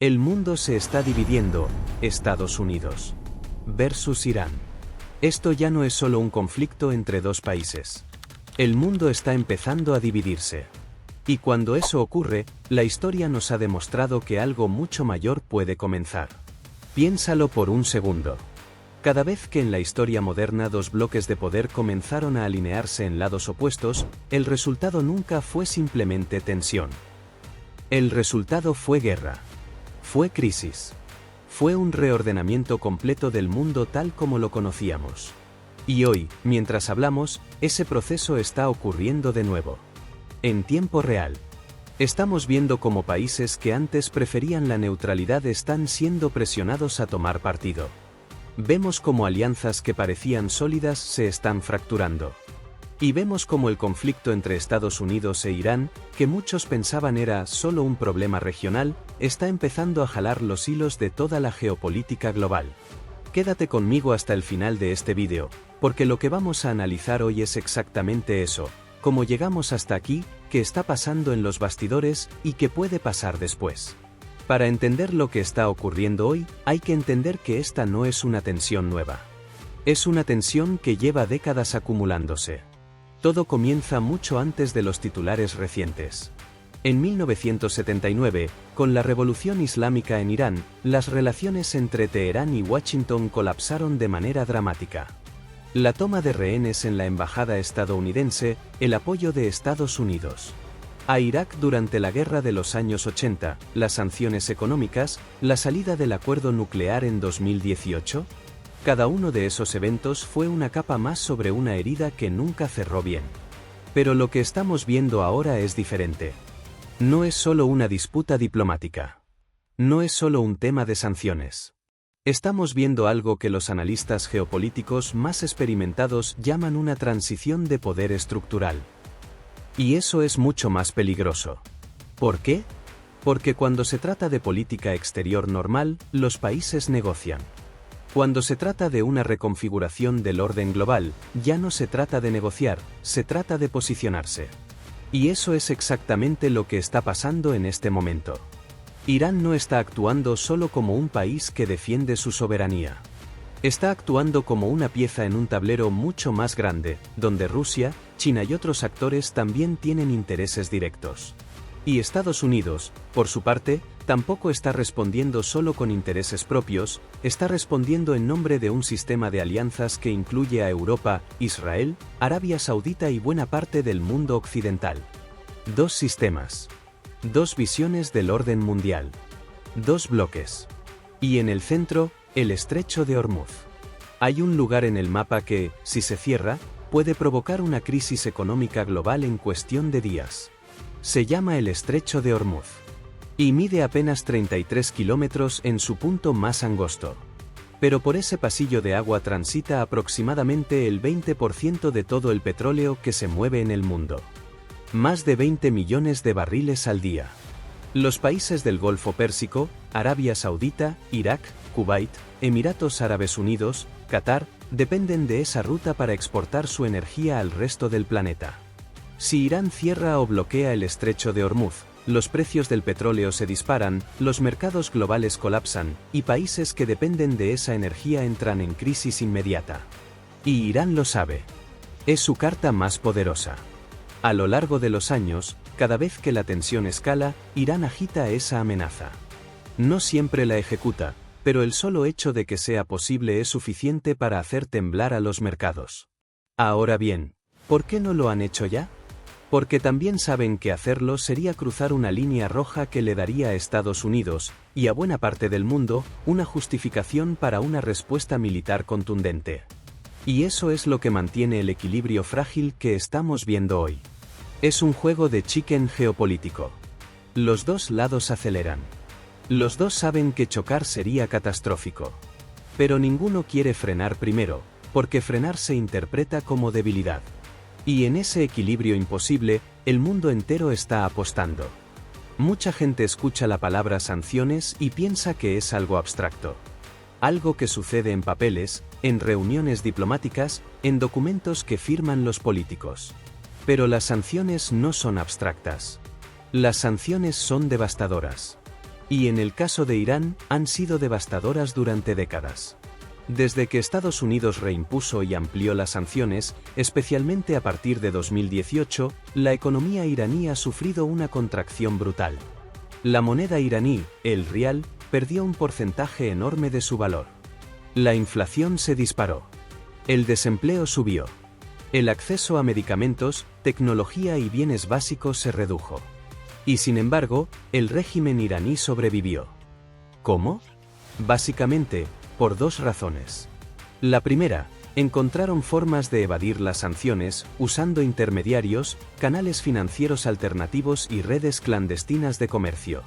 El mundo se está dividiendo, Estados Unidos versus Irán. Esto ya no es solo un conflicto entre dos países. El mundo está empezando a dividirse. Y cuando eso ocurre, la historia nos ha demostrado que algo mucho mayor puede comenzar. Piénsalo por un segundo. Cada vez que en la historia moderna dos bloques de poder comenzaron a alinearse en lados opuestos, el resultado nunca fue simplemente tensión. El resultado fue guerra. Fue crisis. Fue un reordenamiento completo del mundo tal como lo conocíamos. Y hoy, mientras hablamos, ese proceso está ocurriendo de nuevo. En tiempo real. Estamos viendo cómo países que antes preferían la neutralidad están siendo presionados a tomar partido. Vemos cómo alianzas que parecían sólidas se están fracturando. Y vemos cómo el conflicto entre Estados Unidos e Irán, que muchos pensaban era solo un problema regional, está empezando a jalar los hilos de toda la geopolítica global. Quédate conmigo hasta el final de este vídeo, porque lo que vamos a analizar hoy es exactamente eso, cómo llegamos hasta aquí, qué está pasando en los bastidores y qué puede pasar después. Para entender lo que está ocurriendo hoy, hay que entender que esta no es una tensión nueva. Es una tensión que lleva décadas acumulándose. Todo comienza mucho antes de los titulares recientes. En 1979, con la revolución islámica en Irán, las relaciones entre Teherán y Washington colapsaron de manera dramática. La toma de rehenes en la embajada estadounidense, el apoyo de Estados Unidos a Irak durante la guerra de los años 80, las sanciones económicas, la salida del acuerdo nuclear en 2018. Cada uno de esos eventos fue una capa más sobre una herida que nunca cerró bien. Pero lo que estamos viendo ahora es diferente. No es solo una disputa diplomática. No es solo un tema de sanciones. Estamos viendo algo que los analistas geopolíticos más experimentados llaman una transición de poder estructural. Y eso es mucho más peligroso. ¿Por qué? Porque cuando se trata de política exterior normal, los países negocian. Cuando se trata de una reconfiguración del orden global, ya no se trata de negociar, se trata de posicionarse. Y eso es exactamente lo que está pasando en este momento. Irán no está actuando solo como un país que defiende su soberanía. Está actuando como una pieza en un tablero mucho más grande, donde Rusia, China y otros actores también tienen intereses directos. Y Estados Unidos, por su parte, tampoco está respondiendo solo con intereses propios, está respondiendo en nombre de un sistema de alianzas que incluye a Europa, Israel, Arabia Saudita y buena parte del mundo occidental. Dos sistemas. Dos visiones del orden mundial. Dos bloques. Y en el centro, el Estrecho de Hormuz. Hay un lugar en el mapa que, si se cierra, puede provocar una crisis económica global en cuestión de días. Se llama el Estrecho de Hormuz. Y mide apenas 33 kilómetros en su punto más angosto. Pero por ese pasillo de agua transita aproximadamente el 20% de todo el petróleo que se mueve en el mundo. Más de 20 millones de barriles al día. Los países del Golfo Pérsico, Arabia Saudita, Irak, Kuwait, Emiratos Árabes Unidos, Qatar, dependen de esa ruta para exportar su energía al resto del planeta. Si Irán cierra o bloquea el Estrecho de Hormuz, los precios del petróleo se disparan, los mercados globales colapsan, y países que dependen de esa energía entran en crisis inmediata. Y Irán lo sabe. Es su carta más poderosa. A lo largo de los años, cada vez que la tensión escala, Irán agita esa amenaza. No siempre la ejecuta, pero el solo hecho de que sea posible es suficiente para hacer temblar a los mercados. Ahora bien, ¿por qué no lo han hecho ya? Porque también saben que hacerlo sería cruzar una línea roja que le daría a Estados Unidos, y a buena parte del mundo, una justificación para una respuesta militar contundente. Y eso es lo que mantiene el equilibrio frágil que estamos viendo hoy. Es un juego de chicken geopolítico. Los dos lados aceleran. Los dos saben que chocar sería catastrófico. Pero ninguno quiere frenar primero, porque frenar se interpreta como debilidad. Y en ese equilibrio imposible, el mundo entero está apostando. Mucha gente escucha la palabra sanciones y piensa que es algo abstracto. Algo que sucede en papeles, en reuniones diplomáticas, en documentos que firman los políticos. Pero las sanciones no son abstractas. Las sanciones son devastadoras. Y en el caso de Irán, han sido devastadoras durante décadas. Desde que Estados Unidos reimpuso y amplió las sanciones, especialmente a partir de 2018, la economía iraní ha sufrido una contracción brutal. La moneda iraní, el rial, perdió un porcentaje enorme de su valor. La inflación se disparó. El desempleo subió. El acceso a medicamentos, tecnología y bienes básicos se redujo. Y sin embargo, el régimen iraní sobrevivió. ¿Cómo? Básicamente, por dos razones. La primera, encontraron formas de evadir las sanciones, usando intermediarios, canales financieros alternativos y redes clandestinas de comercio.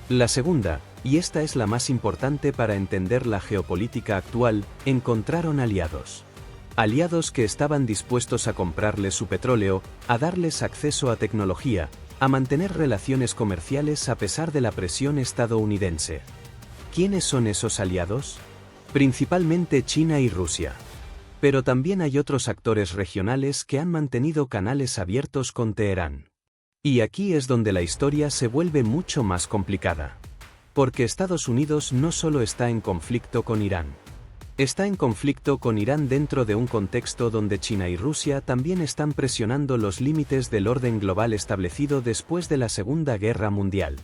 La segunda, y esta es la más importante para entender la geopolítica actual, encontraron aliados. Aliados que estaban dispuestos a comprarles su petróleo, a darles acceso a tecnología, a mantener relaciones comerciales a pesar de la presión estadounidense. ¿Quiénes son esos aliados? Principalmente China y Rusia. Pero también hay otros actores regionales que han mantenido canales abiertos con Teherán. Y aquí es donde la historia se vuelve mucho más complicada. Porque Estados Unidos no solo está en conflicto con Irán. Está en conflicto con Irán dentro de un contexto donde China y Rusia también están presionando los límites del orden global establecido después de la Segunda Guerra Mundial.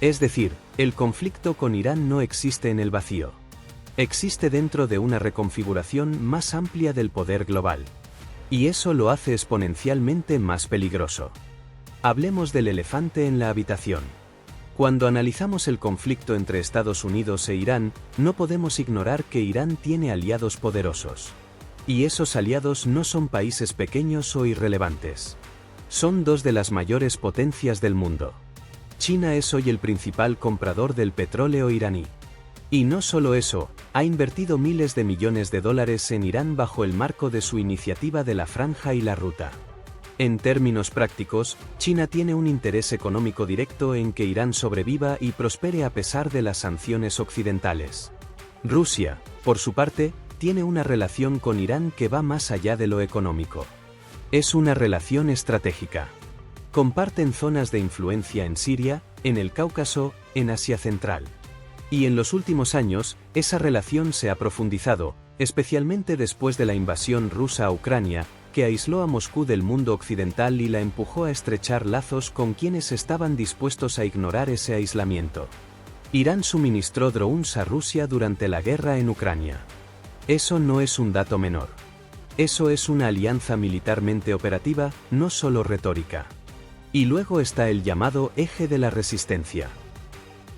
Es decir, el conflicto con Irán no existe en el vacío. Existe dentro de una reconfiguración más amplia del poder global. Y eso lo hace exponencialmente más peligroso. Hablemos del elefante en la habitación. Cuando analizamos el conflicto entre Estados Unidos e Irán, no podemos ignorar que Irán tiene aliados poderosos. Y esos aliados no son países pequeños o irrelevantes. Son dos de las mayores potencias del mundo. China es hoy el principal comprador del petróleo iraní. Y no solo eso, ha invertido miles de millones de dólares en Irán bajo el marco de su iniciativa de la Franja y la Ruta. En términos prácticos, China tiene un interés económico directo en que Irán sobreviva y prospere a pesar de las sanciones occidentales. Rusia, por su parte, tiene una relación con Irán que va más allá de lo económico. Es una relación estratégica. Comparten zonas de influencia en Siria, en el Cáucaso, en Asia Central. Y en los últimos años, esa relación se ha profundizado, especialmente después de la invasión rusa a Ucrania, que aisló a Moscú del mundo occidental y la empujó a estrechar lazos con quienes estaban dispuestos a ignorar ese aislamiento. Irán suministró drones a Rusia durante la guerra en Ucrania. Eso no es un dato menor. Eso es una alianza militarmente operativa, no solo retórica. Y luego está el llamado eje de la resistencia.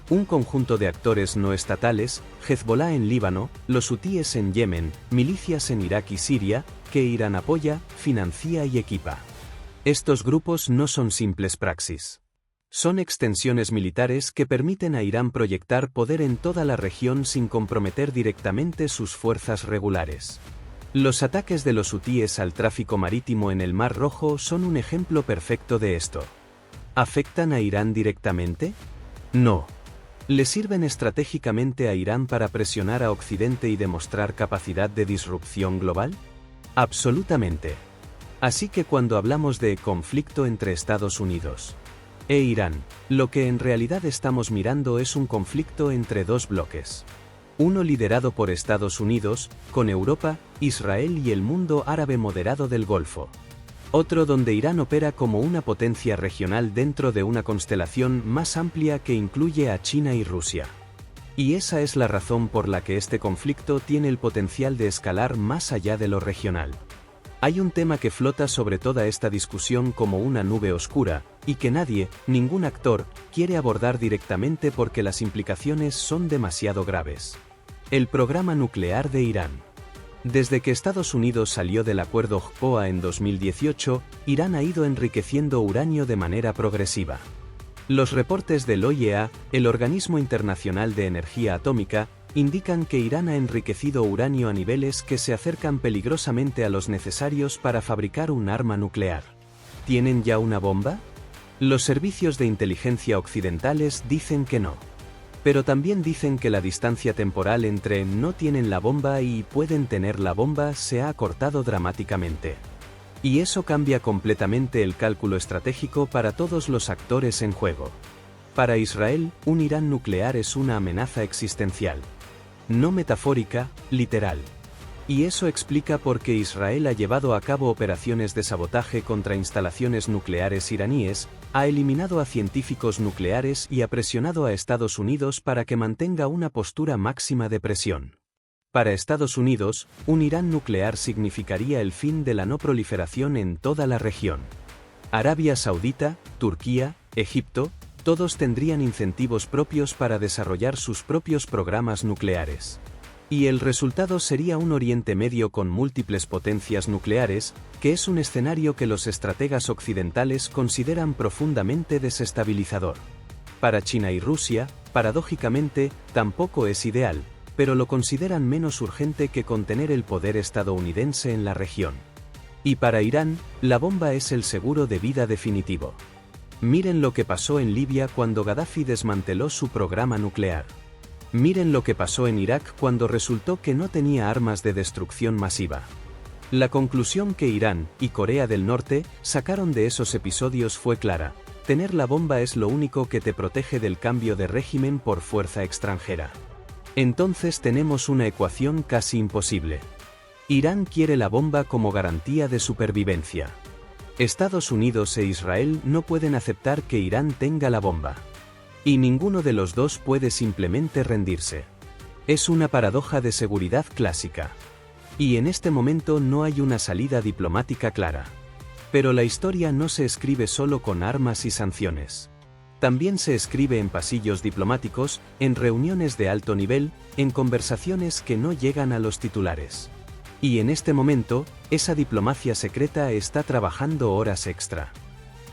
Un conjunto de actores no estatales, Hezbollah en Líbano, los hutíes en Yemen, milicias en Irak y Siria, que Irán apoya, financia y equipa. Estos grupos no son simples praxis. Son extensiones militares que permiten a Irán proyectar poder en toda la región sin comprometer directamente sus fuerzas regulares. Los ataques de los hutíes al tráfico marítimo en el Mar Rojo son un ejemplo perfecto de esto. ¿Afectan a Irán directamente? No. ¿Le sirven estratégicamente a Irán para presionar a Occidente y demostrar capacidad de disrupción global? Absolutamente. Así que cuando hablamos de conflicto entre Estados Unidos e Irán, lo que en realidad estamos mirando es un conflicto entre dos bloques. Uno liderado por Estados Unidos, con Europa, Israel y el mundo árabe moderado del Golfo. Otro donde Irán opera como una potencia regional dentro de una constelación más amplia que incluye a China y Rusia. Y esa es la razón por la que este conflicto tiene el potencial de escalar más allá de lo regional. Hay un tema que flota sobre toda esta discusión como una nube oscura, y que nadie, ningún actor, quiere abordar directamente porque las implicaciones son demasiado graves. El programa nuclear de Irán. Desde que Estados Unidos salió del acuerdo JPOA en 2018, Irán ha ido enriqueciendo uranio de manera progresiva. Los reportes del OIEA, el Organismo Internacional de Energía Atómica, indican que Irán ha enriquecido uranio a niveles que se acercan peligrosamente a los necesarios para fabricar un arma nuclear. ¿Tienen ya una bomba? Los servicios de inteligencia occidentales dicen que no. Pero también dicen que la distancia temporal entre no tienen la bomba y pueden tener la bomba se ha acortado dramáticamente. Y eso cambia completamente el cálculo estratégico para todos los actores en juego. Para Israel, un Irán nuclear es una amenaza existencial. No metafórica, literal. Y eso explica por qué Israel ha llevado a cabo operaciones de sabotaje contra instalaciones nucleares iraníes, ha eliminado a científicos nucleares y ha presionado a Estados Unidos para que mantenga una postura máxima de presión. Para Estados Unidos, un Irán nuclear significaría el fin de la no proliferación en toda la región. Arabia Saudita, Turquía, Egipto, todos tendrían incentivos propios para desarrollar sus propios programas nucleares. Y el resultado sería un Oriente Medio con múltiples potencias nucleares, que es un escenario que los estrategas occidentales consideran profundamente desestabilizador. Para China y Rusia, paradójicamente, tampoco es ideal, pero lo consideran menos urgente que contener el poder estadounidense en la región. Y para Irán, la bomba es el seguro de vida definitivo. Miren lo que pasó en Libia cuando Gaddafi desmanteló su programa nuclear. Miren lo que pasó en Irak cuando resultó que no tenía armas de destrucción masiva. La conclusión que Irán y Corea del Norte sacaron de esos episodios fue clara: tener la bomba es lo único que te protege del cambio de régimen por fuerza extranjera. Entonces tenemos una ecuación casi imposible. Irán quiere la bomba como garantía de supervivencia. Estados Unidos e Israel no pueden aceptar que Irán tenga la bomba. Y ninguno de los dos puede simplemente rendirse. Es una paradoja de seguridad clásica. Y en este momento no hay una salida diplomática clara. Pero la historia no se escribe solo con armas y sanciones. También se escribe en pasillos diplomáticos, en reuniones de alto nivel, en conversaciones que no llegan a los titulares. Y en este momento, esa diplomacia secreta está trabajando horas extra.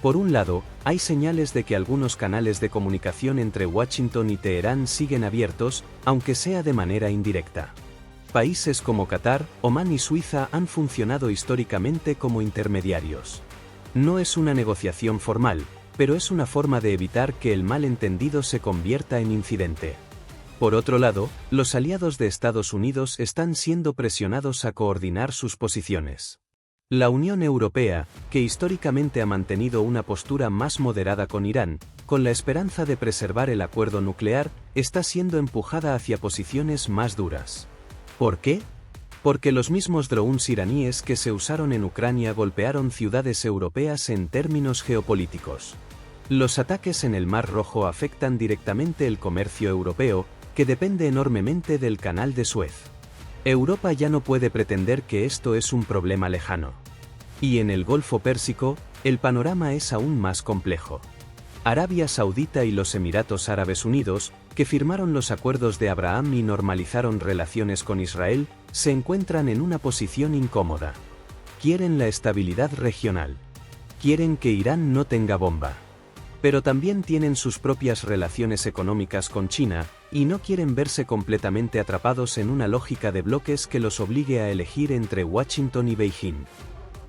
Por un lado, hay señales de que algunos canales de comunicación entre Washington y Teherán siguen abiertos, aunque sea de manera indirecta. Países como Qatar, Omán y Suiza han funcionado históricamente como intermediarios. No es una negociación formal, pero es una forma de evitar que el malentendido se convierta en incidente. Por otro lado, los aliados de Estados Unidos están siendo presionados a coordinar sus posiciones. La Unión Europea, que históricamente ha mantenido una postura más moderada con Irán, con la esperanza de preservar el acuerdo nuclear, está siendo empujada hacia posiciones más duras. ¿Por qué? Porque los mismos drones iraníes que se usaron en Ucrania golpearon ciudades europeas en términos geopolíticos. Los ataques en el Mar Rojo afectan directamente el comercio europeo, que depende enormemente del Canal de Suez. Europa ya no puede pretender que esto es un problema lejano. Y en el Golfo Pérsico, el panorama es aún más complejo. Arabia Saudita y los Emiratos Árabes Unidos, que firmaron los acuerdos de Abraham y normalizaron relaciones con Israel, se encuentran en una posición incómoda. Quieren la estabilidad regional. Quieren que Irán no tenga bomba. Pero también tienen sus propias relaciones económicas con China, y no quieren verse completamente atrapados en una lógica de bloques que los obligue a elegir entre Washington y Beijing.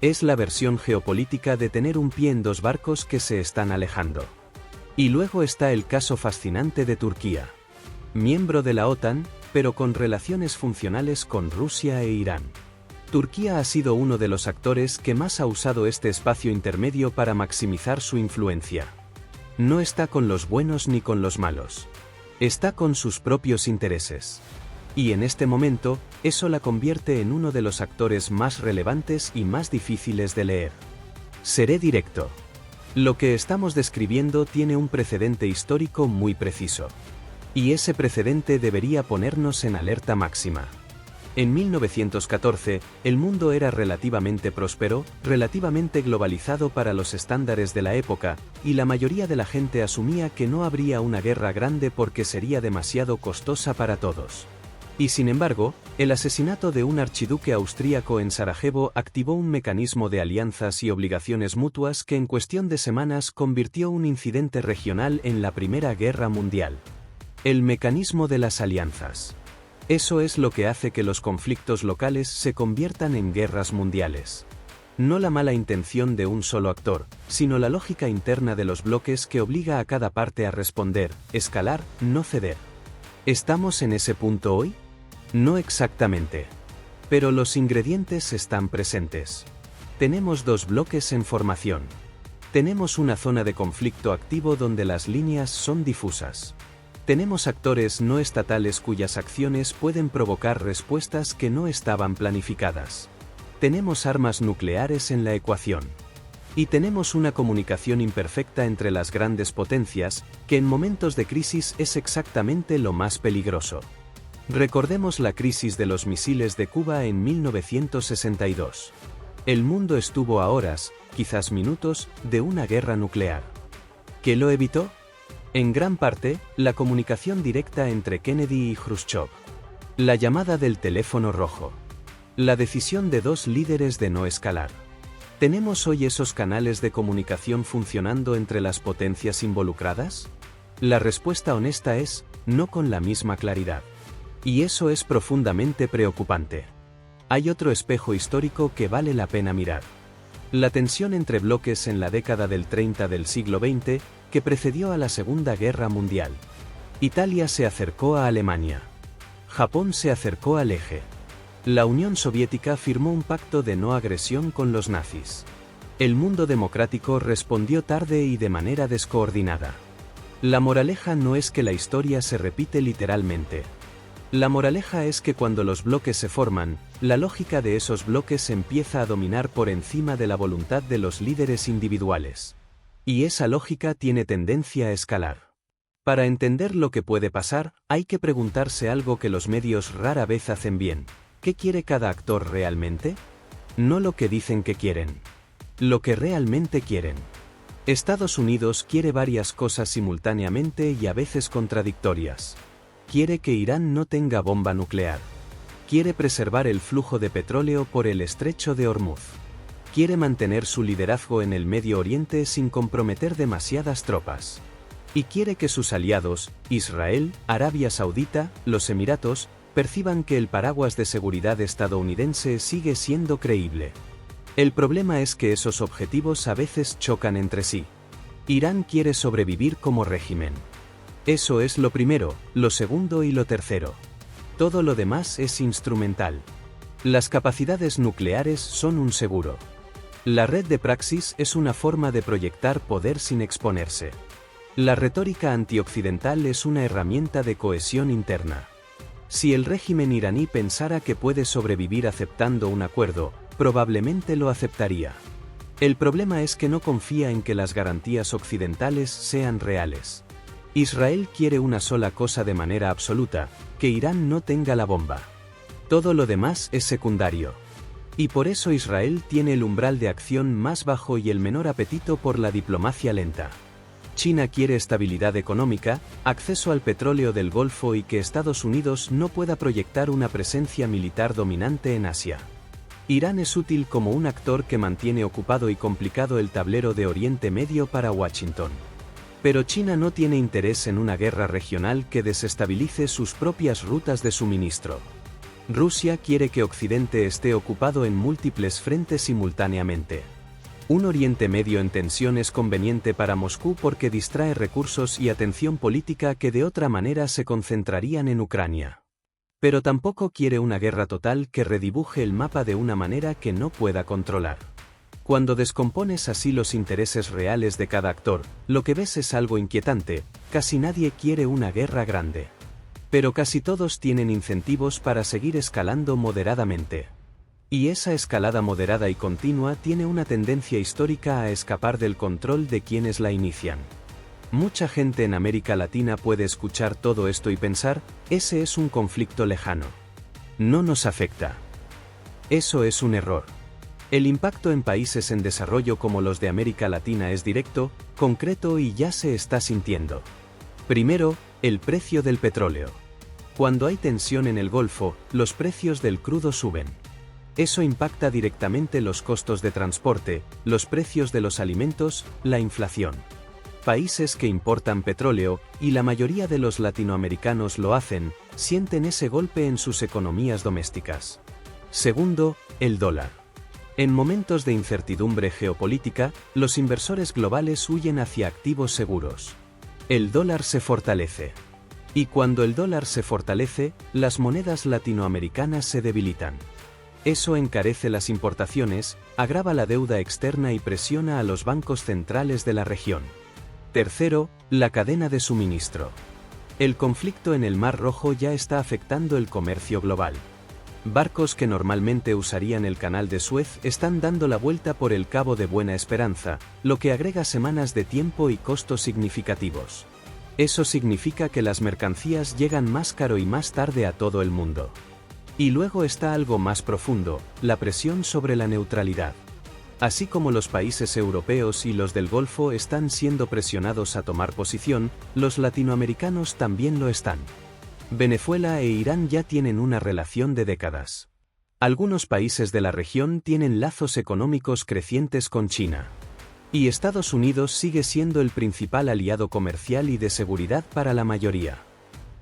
Es la versión geopolítica de tener un pie en dos barcos que se están alejando. Y luego está el caso fascinante de Turquía. Miembro de la OTAN, pero con relaciones funcionales con Rusia e Irán. Turquía ha sido uno de los actores que más ha usado este espacio intermedio para maximizar su influencia. No está con los buenos ni con los malos. Está con sus propios intereses. Y en este momento, eso la convierte en uno de los actores más relevantes y más difíciles de leer. Seré directo. Lo que estamos describiendo tiene un precedente histórico muy preciso. Y ese precedente debería ponernos en alerta máxima. En 1914, el mundo era relativamente próspero, relativamente globalizado para los estándares de la época, y la mayoría de la gente asumía que no habría una guerra grande porque sería demasiado costosa para todos. Y sin embargo, el asesinato de un archiduque austríaco en Sarajevo activó un mecanismo de alianzas y obligaciones mutuas que en cuestión de semanas convirtió un incidente regional en la Primera Guerra Mundial. El mecanismo de las alianzas. Eso es lo que hace que los conflictos locales se conviertan en guerras mundiales. No la mala intención de un solo actor, sino la lógica interna de los bloques que obliga a cada parte a responder, escalar, no ceder. ¿Estamos en ese punto hoy? No exactamente. Pero los ingredientes están presentes. Tenemos dos bloques en formación. Tenemos una zona de conflicto activo donde las líneas son difusas. Tenemos actores no estatales cuyas acciones pueden provocar respuestas que no estaban planificadas. Tenemos armas nucleares en la ecuación. Y tenemos una comunicación imperfecta entre las grandes potencias, que en momentos de crisis es exactamente lo más peligroso. Recordemos la crisis de los misiles de Cuba en 1962. El mundo estuvo a horas, quizás minutos, de una guerra nuclear. ¿Qué lo evitó? En gran parte, la comunicación directa entre Kennedy y Khrushchev. La llamada del teléfono rojo. La decisión de dos líderes de no escalar. ¿Tenemos hoy esos canales de comunicación funcionando entre las potencias involucradas? La respuesta honesta es, no con la misma claridad. Y eso es profundamente preocupante. Hay otro espejo histórico que vale la pena mirar. La tensión entre bloques en la década del 30 del siglo XX, que precedió a la Segunda Guerra Mundial. Italia se acercó a Alemania. Japón se acercó al eje. La Unión Soviética firmó un pacto de no agresión con los nazis. El mundo democrático respondió tarde y de manera descoordinada. La moraleja no es que la historia se repite literalmente. La moraleja es que cuando los bloques se forman, la lógica de esos bloques empieza a dominar por encima de la voluntad de los líderes individuales. Y esa lógica tiene tendencia a escalar. Para entender lo que puede pasar, hay que preguntarse algo que los medios rara vez hacen bien. ¿Qué quiere cada actor realmente? No lo que dicen que quieren. Lo que realmente quieren. Estados Unidos quiere varias cosas simultáneamente y a veces contradictorias. Quiere que Irán no tenga bomba nuclear. Quiere preservar el flujo de petróleo por el estrecho de Hormuz. Quiere mantener su liderazgo en el Medio Oriente sin comprometer demasiadas tropas. Y quiere que sus aliados, Israel, Arabia Saudita, los Emiratos, perciban que el paraguas de seguridad estadounidense sigue siendo creíble. El problema es que esos objetivos a veces chocan entre sí. Irán quiere sobrevivir como régimen. Eso es lo primero, lo segundo y lo tercero. Todo lo demás es instrumental. Las capacidades nucleares son un seguro. La red de praxis es una forma de proyectar poder sin exponerse. La retórica antioccidental es una herramienta de cohesión interna. Si el régimen iraní pensara que puede sobrevivir aceptando un acuerdo, probablemente lo aceptaría. El problema es que no confía en que las garantías occidentales sean reales. Israel quiere una sola cosa de manera absoluta, que Irán no tenga la bomba. Todo lo demás es secundario. Y por eso Israel tiene el umbral de acción más bajo y el menor apetito por la diplomacia lenta. China quiere estabilidad económica, acceso al petróleo del Golfo y que Estados Unidos no pueda proyectar una presencia militar dominante en Asia. Irán es útil como un actor que mantiene ocupado y complicado el tablero de Oriente Medio para Washington. Pero China no tiene interés en una guerra regional que desestabilice sus propias rutas de suministro. Rusia quiere que Occidente esté ocupado en múltiples frentes simultáneamente. Un Oriente Medio en tensión es conveniente para Moscú porque distrae recursos y atención política que de otra manera se concentrarían en Ucrania. Pero tampoco quiere una guerra total que redibuje el mapa de una manera que no pueda controlar. Cuando descompones así los intereses reales de cada actor, lo que ves es algo inquietante. Casi nadie quiere una guerra grande. Pero casi todos tienen incentivos para seguir escalando moderadamente. Y esa escalada moderada y continua tiene una tendencia histórica a escapar del control de quienes la inician. Mucha gente en América Latina puede escuchar todo esto y pensar, ese es un conflicto lejano. No nos afecta. Eso es un error. El impacto en países en desarrollo como los de América Latina es directo, concreto y ya se está sintiendo. Primero, el precio del petróleo. Cuando hay tensión en el Golfo, los precios del crudo suben. Eso impacta directamente los costos de transporte, los precios de los alimentos, la inflación. Países que importan petróleo, y la mayoría de los latinoamericanos lo hacen, sienten ese golpe en sus economías domésticas. Segundo, el dólar. En momentos de incertidumbre geopolítica, los inversores globales huyen hacia activos seguros. El dólar se fortalece. Y cuando el dólar se fortalece, las monedas latinoamericanas se debilitan. Eso encarece las importaciones, agrava la deuda externa y presiona a los bancos centrales de la región. Tercero, la cadena de suministro. El conflicto en el Mar Rojo ya está afectando el comercio global. Barcos que normalmente usarían el Canal de Suez están dando la vuelta por el Cabo de Buena Esperanza, lo que agrega semanas de tiempo y costos significativos. Eso significa que las mercancías llegan más caro y más tarde a todo el mundo. Y luego está algo más profundo, la presión sobre la neutralidad. Así como los países europeos y los del Golfo están siendo presionados a tomar posición, los latinoamericanos también lo están. Venezuela e Irán ya tienen una relación de décadas. Algunos países de la región tienen lazos económicos crecientes con China. Y Estados Unidos sigue siendo el principal aliado comercial y de seguridad para la mayoría.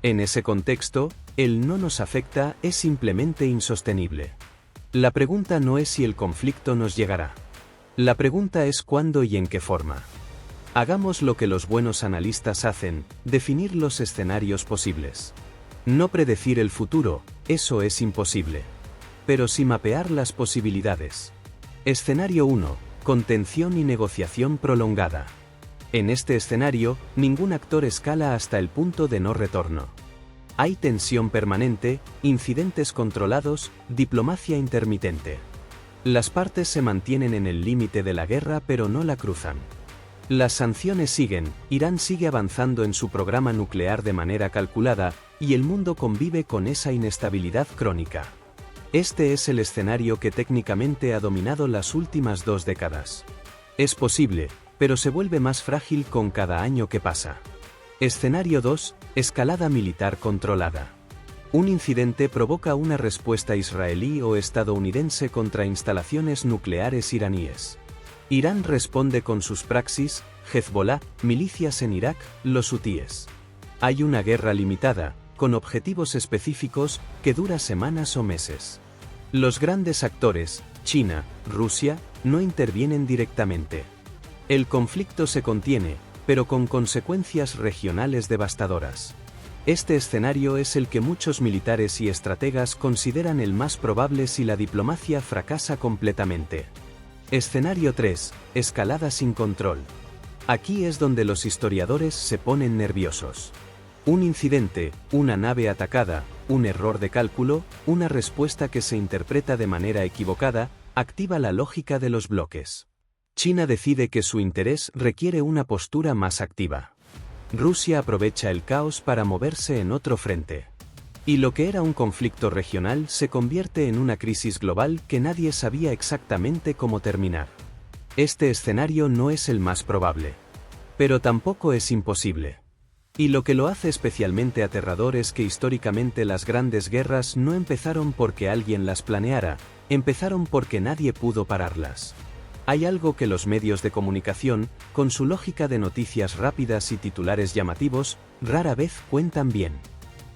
En ese contexto, el no nos afecta es simplemente insostenible. La pregunta no es si el conflicto nos llegará. La pregunta es cuándo y en qué forma. Hagamos lo que los buenos analistas hacen, definir los escenarios posibles. No predecir el futuro, eso es imposible. Pero sí mapear las posibilidades. Escenario 1. Contención y negociación prolongada. En este escenario, ningún actor escala hasta el punto de no retorno. Hay tensión permanente, incidentes controlados, diplomacia intermitente. Las partes se mantienen en el límite de la guerra pero no la cruzan. Las sanciones siguen, Irán sigue avanzando en su programa nuclear de manera calculada, y el mundo convive con esa inestabilidad crónica. Este es el escenario que técnicamente ha dominado las últimas 2 décadas. Es posible, pero se vuelve más frágil con cada año que pasa. Escenario 2. Escalada militar controlada. Un incidente provoca una respuesta israelí o estadounidense contra instalaciones nucleares iraníes. Irán responde con sus praxis, Hezbollah, milicias en Irak, los hutíes. Hay una guerra limitada, con objetivos específicos, que dura semanas o meses. Los grandes actores, China, Rusia, no intervienen directamente. El conflicto se contiene, pero con consecuencias regionales devastadoras. Este escenario es el que muchos militares y estrategas consideran el más probable si la diplomacia fracasa completamente. Escenario 3. Escalada sin control. Aquí es donde los historiadores se ponen nerviosos. Un incidente, una nave atacada, un error de cálculo, una respuesta que se interpreta de manera equivocada, activa la lógica de los bloques. China decide que su interés requiere una postura más activa. Rusia aprovecha el caos para moverse en otro frente. Y lo que era un conflicto regional se convierte en una crisis global que nadie sabía exactamente cómo terminar. Este escenario no es el más probable. Pero tampoco es imposible. Y lo que lo hace especialmente aterrador es que históricamente las grandes guerras no empezaron porque alguien las planeara, empezaron porque nadie pudo pararlas. Hay algo que los medios de comunicación, con su lógica de noticias rápidas y titulares llamativos, rara vez cuentan bien.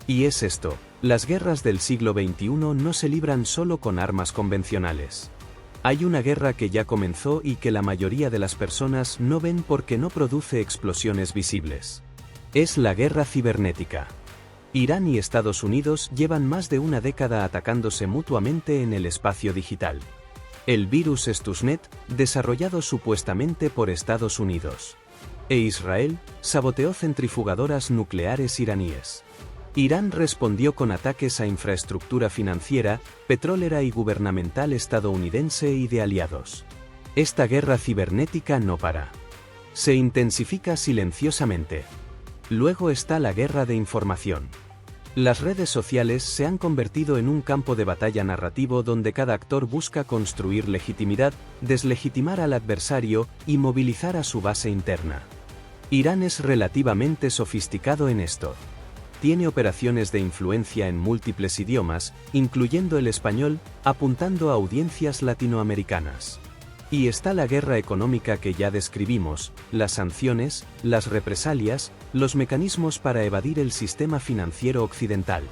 Y es esto, las guerras del siglo XXI no se libran solo con armas convencionales. Hay una guerra que ya comenzó y que la mayoría de las personas no ven porque no produce explosiones visibles. Es la guerra cibernética. Irán y Estados Unidos llevan más de una década atacándose mutuamente en el espacio digital. El virus Stuxnet, desarrollado supuestamente por Estados Unidos. E Israel, saboteó centrifugadoras nucleares iraníes. Irán respondió con ataques a infraestructura financiera, petrolera y gubernamental estadounidense y de aliados. Esta guerra cibernética no para. Se intensifica silenciosamente. Luego está la guerra de información. Las redes sociales se han convertido en un campo de batalla narrativo donde cada actor busca construir legitimidad, deslegitimar al adversario y movilizar a su base interna. Irán es relativamente sofisticado en esto. Tiene operaciones de influencia en múltiples idiomas, incluyendo el español, apuntando a audiencias latinoamericanas. Y está la guerra económica que ya describimos, las sanciones, las represalias, los mecanismos para evadir el sistema financiero occidental.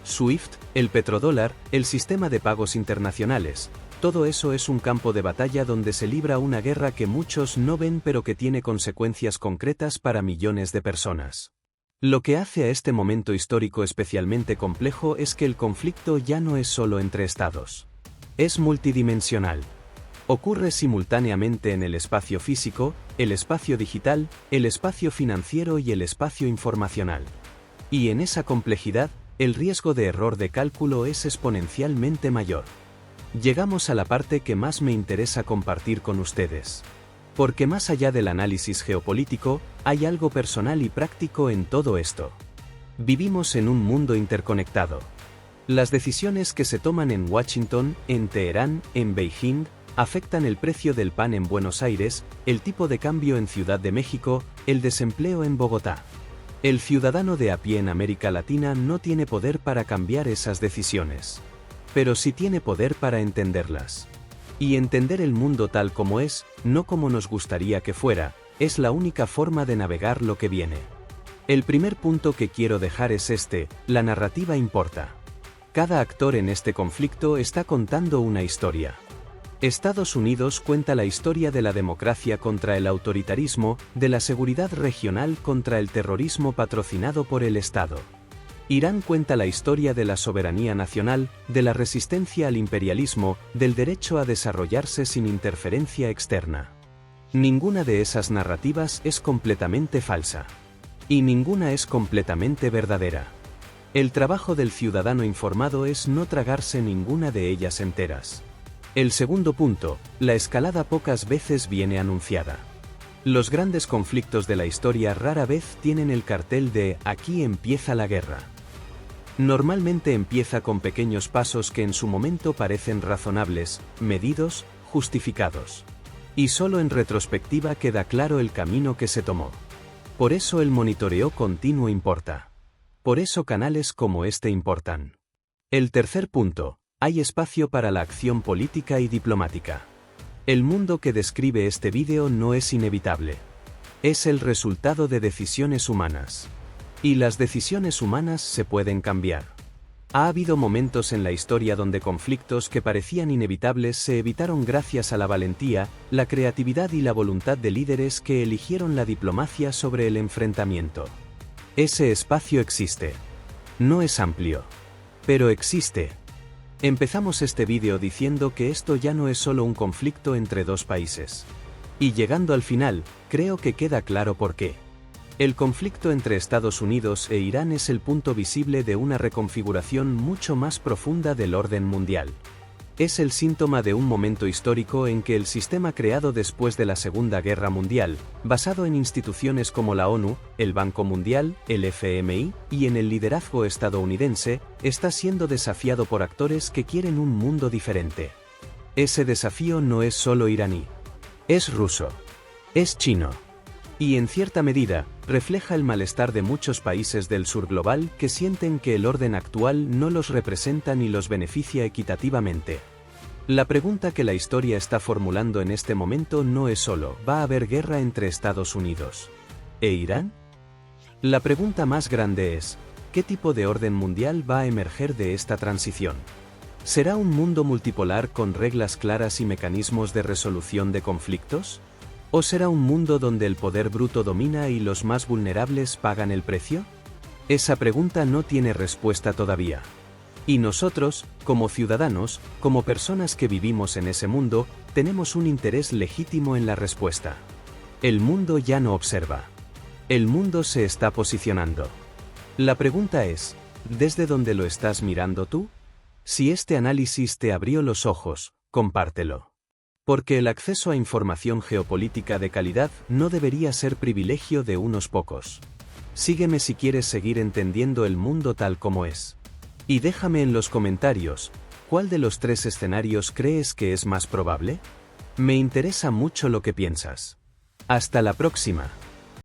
SWIFT, el petrodólar, el sistema de pagos internacionales, todo eso es un campo de batalla donde se libra una guerra que muchos no ven pero que tiene consecuencias concretas para millones de personas. Lo que hace a este momento histórico especialmente complejo es que el conflicto ya no es solo entre estados. Es multidimensional. Ocurre simultáneamente en el espacio físico, el espacio digital, el espacio financiero y el espacio informacional. Y en esa complejidad, el riesgo de error de cálculo es exponencialmente mayor. Llegamos a la parte que más me interesa compartir con ustedes. Porque más allá del análisis geopolítico, hay algo personal y práctico en todo esto. Vivimos en un mundo interconectado. Las decisiones que se toman en Washington, en Teherán, en Beijing, afectan el precio del pan en Buenos Aires, el tipo de cambio en Ciudad de México, el desempleo en Bogotá. El ciudadano de a pie en América Latina no tiene poder para cambiar esas decisiones. Pero sí tiene poder para entenderlas. Y entender el mundo tal como es, no como nos gustaría que fuera, es la única forma de navegar lo que viene. El primer punto que quiero dejar es este: la narrativa importa. Cada actor en este conflicto está contando una historia. Estados Unidos cuenta la historia de la democracia contra el autoritarismo, de la seguridad regional contra el terrorismo patrocinado por el Estado. Irán cuenta la historia de la soberanía nacional, de la resistencia al imperialismo, del derecho a desarrollarse sin interferencia externa. Ninguna de esas narrativas es completamente falsa. Y ninguna es completamente verdadera. El trabajo del ciudadano informado es no tragarse ninguna de ellas enteras. El segundo punto: la escalada pocas veces viene anunciada. Los grandes conflictos de la historia rara vez tienen el cartel de "aquí empieza la guerra". Normalmente empieza con pequeños pasos que en su momento parecen razonables, medidos, justificados. Y solo en retrospectiva queda claro el camino que se tomó. Por eso el monitoreo continuo importa. Por eso canales como este importan. El tercer punto: hay espacio para la acción política y diplomática. El mundo que describe este vídeo no es inevitable. Es el resultado de decisiones humanas. Y las decisiones humanas se pueden cambiar. Ha habido momentos en la historia donde conflictos que parecían inevitables se evitaron gracias a la valentía, la creatividad y la voluntad de líderes que eligieron la diplomacia sobre el enfrentamiento. Ese espacio existe. No es amplio. Pero existe. Empezamos este vídeo diciendo que esto ya no es solo un conflicto entre dos países. Y llegando al final, creo que queda claro por qué. El conflicto entre Estados Unidos e Irán es el punto visible de una reconfiguración mucho más profunda del orden mundial. Es el síntoma de un momento histórico en que el sistema creado después de la Segunda Guerra Mundial, basado en instituciones como la ONU, el Banco Mundial, el FMI, y en el liderazgo estadounidense, está siendo desafiado por actores que quieren un mundo diferente. Ese desafío no es solo iraní. Es ruso. Es chino. Y en cierta medida, refleja el malestar de muchos países del sur global que sienten que el orden actual no los representa ni los beneficia equitativamente. La pregunta que la historia está formulando en este momento no es solo: ¿va a haber guerra entre Estados Unidos e Irán? La pregunta más grande es: ¿qué tipo de orden mundial va a emerger de esta transición? ¿Será un mundo multipolar con reglas claras y mecanismos de resolución de conflictos? ¿O será un mundo donde el poder bruto domina y los más vulnerables pagan el precio? Esa pregunta no tiene respuesta todavía. Y nosotros, como ciudadanos, como personas que vivimos en ese mundo, tenemos un interés legítimo en la respuesta. El mundo ya no observa. El mundo se está posicionando. La pregunta es: ¿desde dónde lo estás mirando tú? Si este análisis te abrió los ojos, compártelo. Porque el acceso a información geopolítica de calidad no debería ser privilegio de unos pocos. Sígueme si quieres seguir entendiendo el mundo tal como es. Y déjame en los comentarios, ¿cuál de los tres escenarios crees que es más probable? Me interesa mucho lo que piensas. Hasta la próxima.